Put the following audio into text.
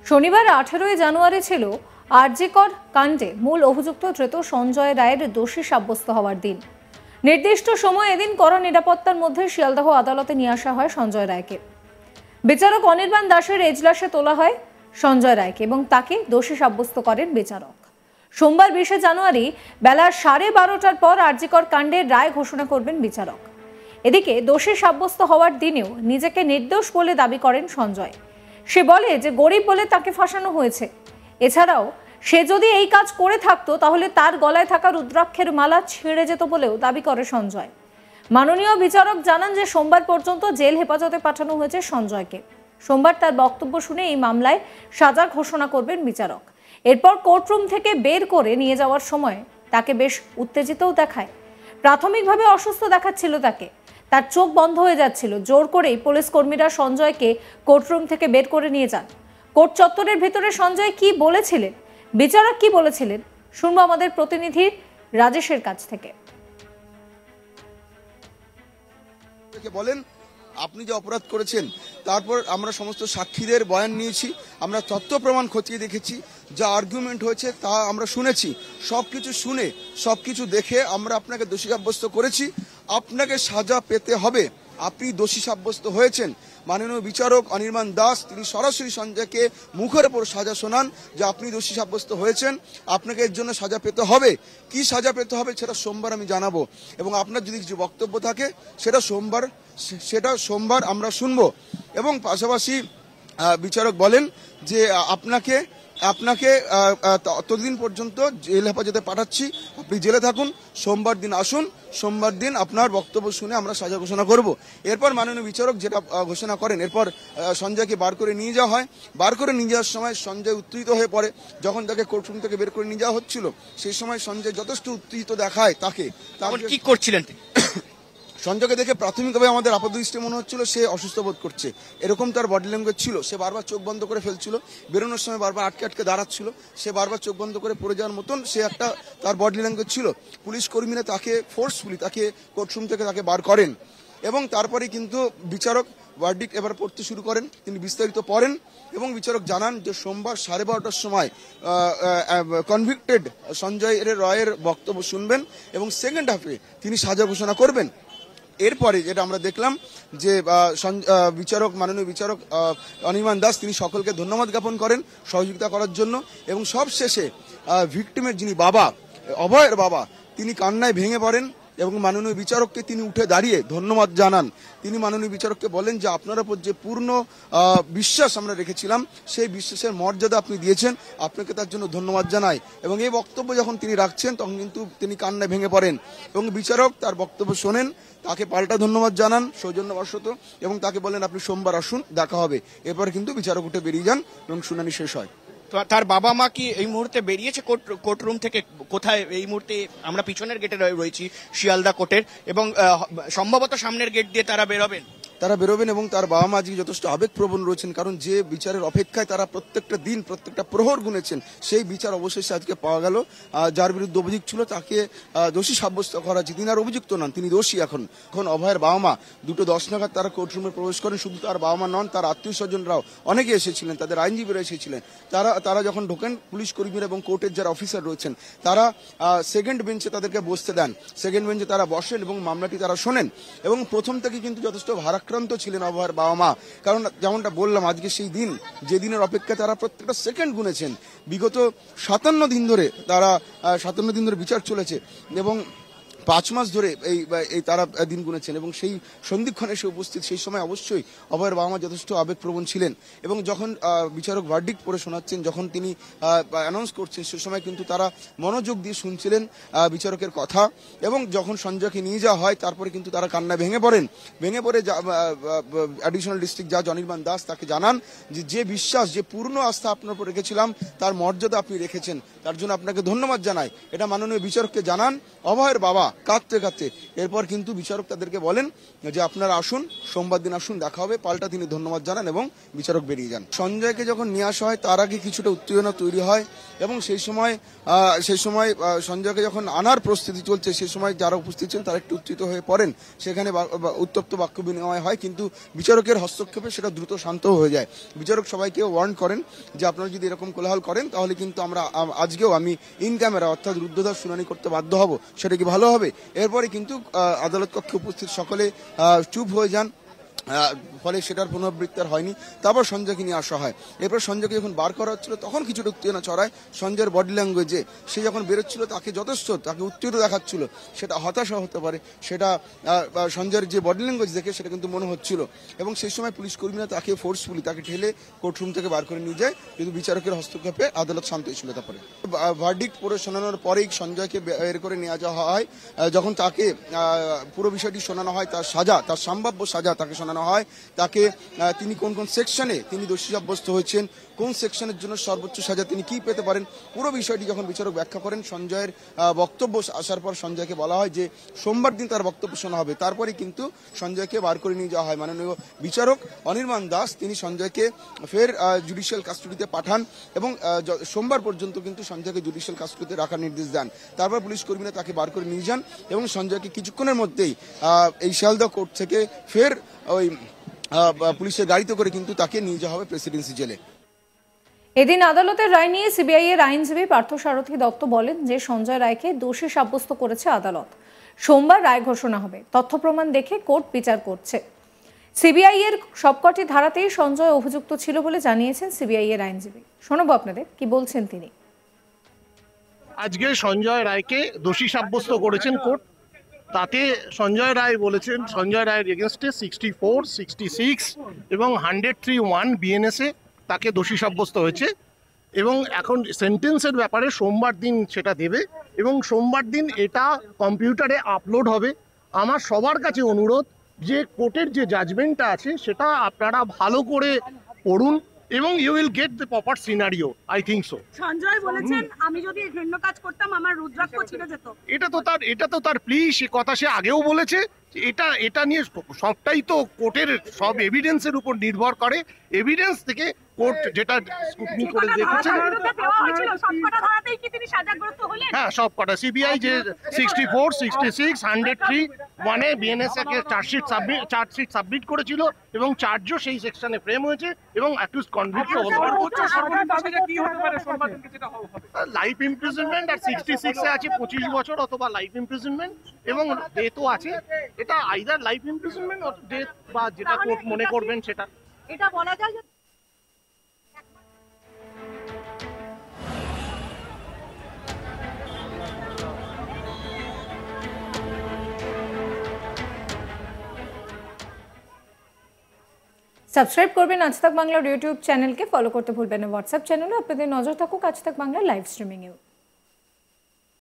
শনিবার 18 জানুয়ারি ছিল আরজিকর কাণ্ডে মূল অভিযুক্ত ধৃত সঞ্জয় রায়ের দোষী সাব্যস্ত হওয়ার দিন। নির্দিষ্ট সময় এদিন কড়া নিরাপত্তার মধ্যে শিয়ালদহ আদালতে নিয়ে আসা হয় সঞ্জয় রায়কে। বিচারক অনির্বাণ দাসের এজলাসে তোলা হয় সঞ্জয় রায়কে এবং তাকে দোষী সাব্যস্ত করেন বিচারক। সোমবার 20 জানুয়ারি বেলা 12:30টার পর আরজিকর কাণ্ডের রায় ঘোষণা করবেন বিচারক। এদিকে দোষী সাব্যস্ত হওয়ার দিনেও নিজেকে নির্দোষ বলে দাবি করেন সঞ্জয়। সে বলে যে গরিব বলে তাকে ফাঁসানো হয়েছে। এছাড়াও সে যদি এই কাজ করে থাকতো তাহলে তার গলায় থাকা রুদ্রাক্ষের মালা ছিঁড়ে যেত বলেও দাবি করে সঞ্জয়। মাননীয় বিচারক জানান যে সোমবার পর্যন্ত জেল হেফাজতে পাঠানো হয়েছে সঞ্জয়কে। সোমবার তার বক্তব্য শুনে এই মামলায় সাজা ঘোষণা করবেন বিচারক। এরপর কোর্টরুম থেকে বের করে নিয়ে যাওয়ার সময় তাকে বেশ উত্তেজিতও দেখায়। প্রাথমিকভাবে অসুস্থ দেখাচ্ছিল তাকে, তার চোখ বন্ধ হয়ে যাচ্ছিল। জোর করেই পুলিশ কর্মীরা সঞ্জয়কে কোর্টরুম থেকে বের করে নিয়ে যান। কোর্ট চত্বরের ভেতরে সঞ্জয় কি বলেছিলেন, বিচারক কি বলেছিলেন, শুনবো আমাদের প্রতিনিধি রাজেশের কাছ থেকে। বলেন আপনি যে অপরাধ করেছেন, তারপর আমরা সমস্ত সাক্ষীদের বয়ান নিয়েছি, আমরা তথ্য প্রমাণ খতিয়ে দেখেছি, যা আর্গুমেন্ট হয়েছে তা আমরা শুনেছি। সবকিছু শুনে সবকিছু দেখে আমরা আপনাকে দোষী সাব্যস্ত করেছি। আপনাকে সাজা পেতে হবে। আপনি দোষী সাব্যস্ত হয়েছেন। মাননীয় বিচারক অনির্বাণ দাস তিনি সরাসরি সঞ্জয়কে মুখের উপর সাজা শোনান যে আপনি দোষী সাব্যস্ত হয়েছেন, আপনাকে এর জন্য সাজা পেতে হবে। কি সাজা পেতে হবে সেটা সোমবার আমি জানাবো, এবং আপনার যদি কিছু বক্তব্য থাকে সেটা সোমবার আমরা শুনবো। এবং পাশাপাশি বিচারক বলেন যে আপনাকে ততদিন পর্যন্ত জেল হেফাজতে পাঠাচ্ছি, আপনি জেলে থাকুন, সোমবার দিন আসুন, সোমবার দিন আপনার বক্তব্য শুনে আমরা সাজা ঘোষণা করব। এরপর মাননীয় বিচারক যেটা ঘোষণা করেন, এরপর সঞ্জয়কে বার করে নিয়ে যাওয়া হয়। বার করে নিয়ে যাওয়ার সময় সঞ্জয় উত্তেজিত হয়ে পড়ে। যখন তাকে কোর্টরুম থেকে বের করে নিয়ে যাওয়া হচ্ছিল সেই সময় সঞ্জয় যথেষ্ট উত্তেজিত দেখায় তাকে। কি করছিলেন সঞ্জয়কে দেখে প্রাথমিকভাবে আমাদের আপাতদৃষ্টি মনে হচ্ছিল সে অসুস্থ বোধ করছে, এরকম তার বডি ল্যাঙ্গুয়েজ ছিল। সে বারবার চোখ বন্ধ করে ফেলছিল, বেরোনোর সময় বারবার আটকে দাঁড়াচ্ছিল, সে বারবার চোখ বন্ধ করে পড়ে যাওয়ার মতন সে একটা তার বডি ল্যাঙ্গুয়েজ ছিল। পুলিশ কর্মীরা তাকে ফোর্সফুলি কোর্টরুম থেকে তাকে বার করেন এবং তারপরে কিন্তু বিচারক ভার্ডিক্ট এবার পড়তে শুরু করেন। তিনি বিস্তারিত পড়েন এবং বিচারক জানান যে সোমবার 12:30টার সময় কনভিক্টেড সঞ্জয় রায়ের বক্তব্য শুনবেন এবং সেকেন্ড হাফে তিনি সাজা ঘোষণা করবেন। এরপরে যেটা আমরা দেখলাম যে মাননীয় বিচারক অনির্বাণ দাস তিনি সকলকে ধন্যবাদ জ্ঞাপন করেন সহযোগিতা করার জন্য, এবং সবশেষে ভিকটিমের যিনি বাবা, অভয়ের বাবা, তিনি কান্নায় ভেঙে পড়েন এবং মাননীয় বিচারককে তিনি উঠে দাঁড়িয়ে ধন্যবাদ জানান। তিনি মাননীয় বিচারককে বলেন যে আপনার উপর যে পূর্ণ বিশ্বাস আমরা রেখেছিলাম সেই বিশ্বাসের মর্যাদা আপনি দিয়েছেন, আপনাকে তার জন্য ধন্যবাদ জানাই। এবং এই বক্তব্য যখন তিনি রাখছেন তখন কিন্তু তিনি কান্নায় ভেঙে পড়েন এবং বিচারক তার বক্তব্য শোনেন, তাকে পাল্টা ধন্যবাদ জানান সৌজন্যবশত এবং তাকে বলেন আপনি সোমবার আসুন, দেখা হবে। এরপর কিন্তু বিচারক উঠে বেরিয়ে যান এবং শুনানি শেষ হয়। তার বাবা মা কি এই মুহূর্তে বেরিয়েছে কোর্টরুম থেকে? কোথায় এই মুহূর্তে? আমরা পিছনের গেটে রয়েছি শিয়ালদা কোর্টের, এবং সম্ভবত সামনের গেট দিয়ে তারা বেরোবেন এবং তার বাবা মা আজকে যথেষ্ট আবেগপ্রবণ রয়েছেন, কারণ যে বিচারের অপেক্ষায় তারা প্রত্যেকটা দিন প্রত্যেকটা প্রহর গুনেছেন সেই বিচার অবশেষে আজকে পাওয়া গেল। যার বিরুদ্ধে অভিযোগ ছিল তাকে দোষী সাব্যস্ত করা হয়েছে। তিনি আর অভিযুক্ত নন, তিনি দোষী। এখন অভয়ের বাবা মা 2:10 নাগাদ তারা কোর্টরুমে প্রবেশ করেন। শুধু তার বাবা মা নন, তার আত্মীয় স্বজনরাও অনেকে এসেছিলেন, তাদের আইনজীবীরা এসেছিলেন। তারা যখন ঢোকেন পুলিশ কর্মীরা এবং কোর্টের যারা অফিসার রয়েছেন তারা সেকেন্ড বেঞ্চে তাদেরকে বসতে দেন। সেকেন্ড বেঞ্চে তারা বসেন এবং মামলাটি তারা শোনেন। এবং প্রথম থেকে কিন্তু যথেষ্ট ভারাক্রান্ত ছিলেন অভয়ের বাবা মা, কারণ যেমনটা বললাম আজকে সেই দিন যে দিনের অপেক্ষা তারা প্রত্যেকটা সেকেন্ড গুনেছেন। বিগত 57 দিন ধরে বিচার চলেছে এবং 5 মাস ধরে এই তারা দিন গুনেছেন এবং সেই সন্ধিক্ষণে এসে উপস্থিত। সেই সময় অবশ্যই অভয়ের বাবা মা যথেষ্ট আবেগপ্রবণ ছিলেন এবং যখন বিচারক ভার্ডিক্ট পড়ে শোনাচ্ছেন, যখন তিনি অ্যানাউন্স করছেন, সে সময় কিন্তু তারা মনোযোগ দিয়ে শুনছিলেন বিচারকের কথা। এবং যখন সঞ্জয়কে নিয়ে যাওয়া হয় তারপরে কিন্তু তারা কান্নায় ভেঙে পড়ে অ্যাডিশনাল ডিস্ট্রিক্ট জাজ অনির্বাণ দাস তাকে জানান যে বিশ্বাস, যে পূর্ণ আস্থা আপনার উপর রেখেছিলাম তার মর্যাদা আপনি রেখেছেন, তার জন্য আপনাকে ধন্যবাদ জানাই। এটা মাননীয় বিচারককে জানান অভয়ের বাবা কাঁদতে কাঁদতে। এরপর কিন্তু বিচারক তাদেরকে বলেন যে আপনারা আসুন, সোমবার দিন আসুন, দেখা হবে। পাল্টা তিনি ধন্যবাদ জানান এবং বিচারক বেরিয়ে যান। সঞ্জয়কে যখন নিয়ে আসা হয় তার আগে কিছুটা উত্তেজনা তৈরি হয় এবং সেই সময় সঞ্জয়কে যখন আনার প্রস্তুতি চলছে, সেই সময় যারা উপস্থিত ছিলেন তারা একটু উত্তেজিত হয়ে পড়েন। সেখানে উত্তপ্ত বাক্য বিনিময় হয়, কিন্তু বিচারকের হস্তক্ষেপে সেটা দ্রুত শান্ত হয়ে যায়। বিচারক সবাইকে ওয়ার্ন করেন যে আপনারা যদি এরকম কোলাহল করেন তাহলে কিন্তু আজকেও আমি ইন ক্যামেরা অর্থাৎ রুদ্ধদ্বার শুনানি করতে বাধ্য হব, সেটা কি ভালো হবে? এরপরে কিন্তু আদালত কক্ষে উপস্থিত সকলে চুপ হয়ে যান, ফলে সেটার পুনরাবৃত্তি আর হয়নি। তারপর সঞ্জয়কে নিয়ে আসা হয়। এরপর সঞ্জয়কে যখন বার করা হচ্ছিল তখন কিছুটা উত্তেজনা ছড়ায় সঞ্জয়ের বডি ল্যাঙ্গুয়েজে। সে যখন বেরোচ্ছিল তাকে যথেষ্ট তাকে উত্তেজিত দেখাচ্ছিল, সেটা হতাশা হতে পারে, সেটা সঞ্জয়ের যে বডি ল্যাঙ্গুয়েজ দেখে সেটা কিন্তু মনে হচ্ছিল। এবং সেই সময় পুলিশ কর্মীরা তাকে ফোর্সফুলি তাকে ঠেলে কোর্টরুম থেকে বার করে নিয়ে যায়, কিন্তু বিচারকের হস্তক্ষেপে আদালত শান্ত ছিল। তারপরে ভার্ডিক্ট পড়ে শোনানোর পরেই সঞ্জয়কে বের করে নিয়ে যাওয়া হয়। যখন তাকে পুরো বিষয়টি শোনানো হয়, তার সাজা, তার সম্ভাব্য সাজা তাকে শোনানো হয়, তাকে তিনি কোন কোন সেকশনে তিনি দোষী সাব্যস্ত হয়েছেন, কোন সেকশনের জন্য সর্বোচ্চ সাজা তিনি কি পেতে পারেন, পুরো বিষয়টি যখন বিচারক ব্যাখ্যা করেন, সঞ্জয়ের বক্তব্য আসার পর সঞ্জয়কে বলা হয় যে সোমবার দিন তার বক্তব্য শোনা হবে। তারপরে কিন্তু সঞ্জয়কে বার করে নিয়ে যাওয়া হয়। মাননীয় বিচারক অনির্বাণ দাস তিনি সঞ্জয়কে ফের জুডিশিয়াল কাস্টডিতে পাঠান এবং সোমবার পর্যন্ত কিন্তু সঞ্জয়কে জুডিশিয়াল কাস্টডিতে রাখার নির্দেশ দেন। তারপর পুলিশ কর্মীরা তাকে বার করে নিয়ে যান এবং সঞ্জয়কে কিছুক্ষণের মধ্যেই এই শিয়ালদহ কোর্ট থেকে ফের ওই পুলিশের গাড়িতে করে কিন্তু তাকে নিয়ে যাওয়া হবে প্রেসিডেন্সি জেলে। এদিন আদালতের রায় নিয়ে সিবিআই এর আইনজীবী পার্থসারথী দত্ত বলেন যে সঞ্জয় রায়কে দোষী সাব্যস্ত করেছে আদালত। সোমবার রায় ঘোষণা হবে। তথ্য প্রমাণ দেখে কোর্ট বিচার করছে। সিবিআই এর সবকটি ধারাতেই সঞ্জয় অভিযুক্ত ছিল বলে জানিয়েছেন সিবিআই এর আইনজীবী। শোনাবো আপনাদের কি বলছেন তিনি। আজকে সঞ্জয় রায়কে দোষী সাব্যস্ত করেছেন কোর্ট। তাতে সঞ্জয় রায় বলেছেন সঞ্জয় রায়ের এগেনস্টে 64, 66 এবং 103(1) বিএনএসে তাকে দোষী সাব্যস্ত হয়েছে এবং এখন সেন্টেন্সের ব্যাপারে সোমবার দিন সেটা দেবে এবং সোমবার দিন এটা কম্পিউটারে আপলোড হবে। আমার সবার কাছে অনুরোধ যে কোর্টের যে জাজমেন্টটা আছে সেটা আপনারা ভালো করে পড়ুন এবং you will get the proper scenario. I think so. Sanjay বলেছেন আমি যদি ঘৃণ্য কাজ করতাম আমার রুদ্রাক্ষ ছিঁড়ে যেত। এটা তো তার প্লি, সে কথা সে আগেও বলেছে। এটা নিয়ে সবটাই তো কোর্টের সব এভিডেন্সের উপর নির্ভর করে। এভিডেন্স থেকে কোর্ট যেটা স্ক্রুটনি করে দেখেছেন, হ্যাঁ সব কটা সিবিআই যে 64, 66, 103(1) বিএনএস কে চার্জশিট সাবমিট করেছিল এবং চার্জও সেই সেকশনে ফ্রেম হয়েছে এবং অ্যাকিউজড কনভিক্ট হলো। লাইফ ইমপ্রিজনমেন্ট আর 66 এ আছে 25 বছর অথবা লাইফ ইমপ্রিজনমেন্ট এবং ডেথও আছে। এটা either life imprisonment or death বা যেটা কোর্ট মনে করবেন সেটা। এটা বলা যায় সাবস্ক্রাইব করবেন আজ তাক বাংলার ইউটিউব চ্যানেলকে, ফলো করতে ভুলবেন না হোয়াটসঅ্যাপ চ্যানেলে। আপনাদের নজর থাকুক আজ তাক বাংলার লাইভ স্ট্রিমিংয়েও।